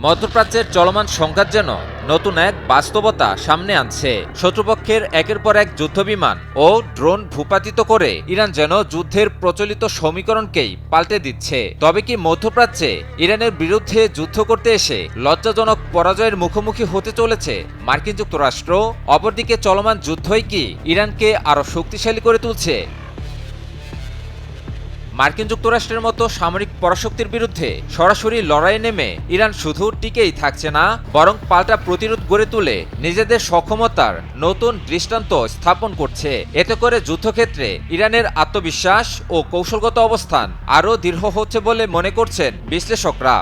মধ্যপ্রাচ্যের চলমান সংঘাত যেন নতুন এক বাস্তবতা সামনে আনছে। শত্রুপক্ষের একের পর এক যুদ্ধবিমান ও ড্রোন ভূপাতিত করে ইরান যেন যুদ্ধের প্রচলিত সমীকরণকেই পাল্টে দিচ্ছে। তবে কি মধ্যপ্রাচ্যে ইরানের বিরুদ্ধে যুদ্ধ করতে এসে লজ্জাজনক পরাজয়ের মুখোমুখি হতে চলেছে মার্কিন যুক্তরাষ্ট্র? অপরদিকে চলমান যুদ্ধই কি ইরানকে আরও শক্তিশালী করে তুলছে? মার্কিন যুক্তরাষ্ট্রের মতো সামরিক পরাশক্তির বিরুদ্ধে সরাসরি লড়াইয়ে নেমে ইরান শুধু টিকেই থাকছে না, বরং পাল্টা প্রতিরোধ গড়ে তুলে নিজেদের সক্ষমতার নতুন দৃষ্টান্ত স্থাপন করছে। এতে করে যুদ্ধক্ষেত্রে ইরানের আত্মবিশ্বাস ও কৌশলগত অবস্থান আরও দৃঢ় হচ্ছে বলে মনে করছেন বিশ্লেষকরা।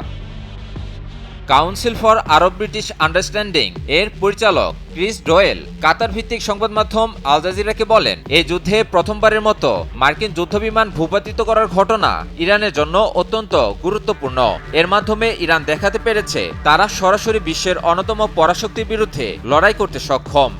Council for Arab British understanding এর পরিচালক ক্রিস ডোয়েল কাতার ভিত্তিক সংবাদ মাধ্যম আল জাজিরাকে বলেন, এই যুদ্ধে প্রথমবারের মতো মার্কিন যুদ্ধবিমান ভূপাতিত করার ঘটনা ইরানের জন্য অত্যন্ত গুরুত্বপূর্ণ। এর মাধ্যমে ইরান দেখাতে পেরেছে তারা সরাসরি বিশ্বের অন্যতম পরাশক্তির বিরুদ্ধে লড়াই করতে সক্ষম।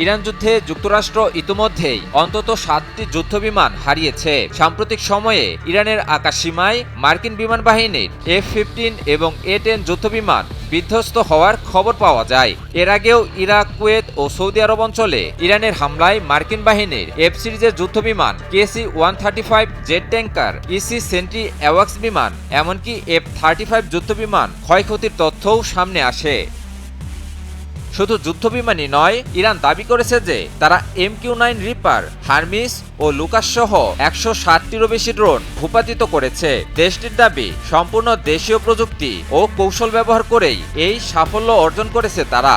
ইরান যুদ্ধে যুক্তরাষ্ট্র ইতিমধ্যেই অন্তত 7টি যুদ্ধবিমান হারিয়েছে। সাম্প্রতিক সময়ে ইরানের আকাশসীমায় মার্কিন বিমান বাহিনীর F-15 এবং A-10 যুদ্ধবিমান বিধ্বস্ত হওয়ার খবর পাওয়া যায়। এর আগেও ইরাক, কুয়েত ও সৌদি আরব অঞ্চলে ইরানের হামলায় মার্কিন বাহিনীর F সিরিজের যুদ্ধবিমান, KC-135 jet tanker, EC sentry অ্যাওয়াক্স বিমান, এমনকি F-35 যুদ্ধবিমান ক্ষয়ক্ষতির তথ্যও সামনে আসে। শুধু যুদ্ধবিমানই নয়, ইরান দাবি করেছে যে তারা MQ-9 রিপার, হারমিস ও লুকাস সহ 160টিরও বেশি ড্রোন ভূপাতিত করেছে। দেশটির দাবি, সম্পূর্ণ দেশীয় প্রযুক্তি ও কৌশল ব্যবহার করেই এই সাফল্য অর্জন করেছে তারা।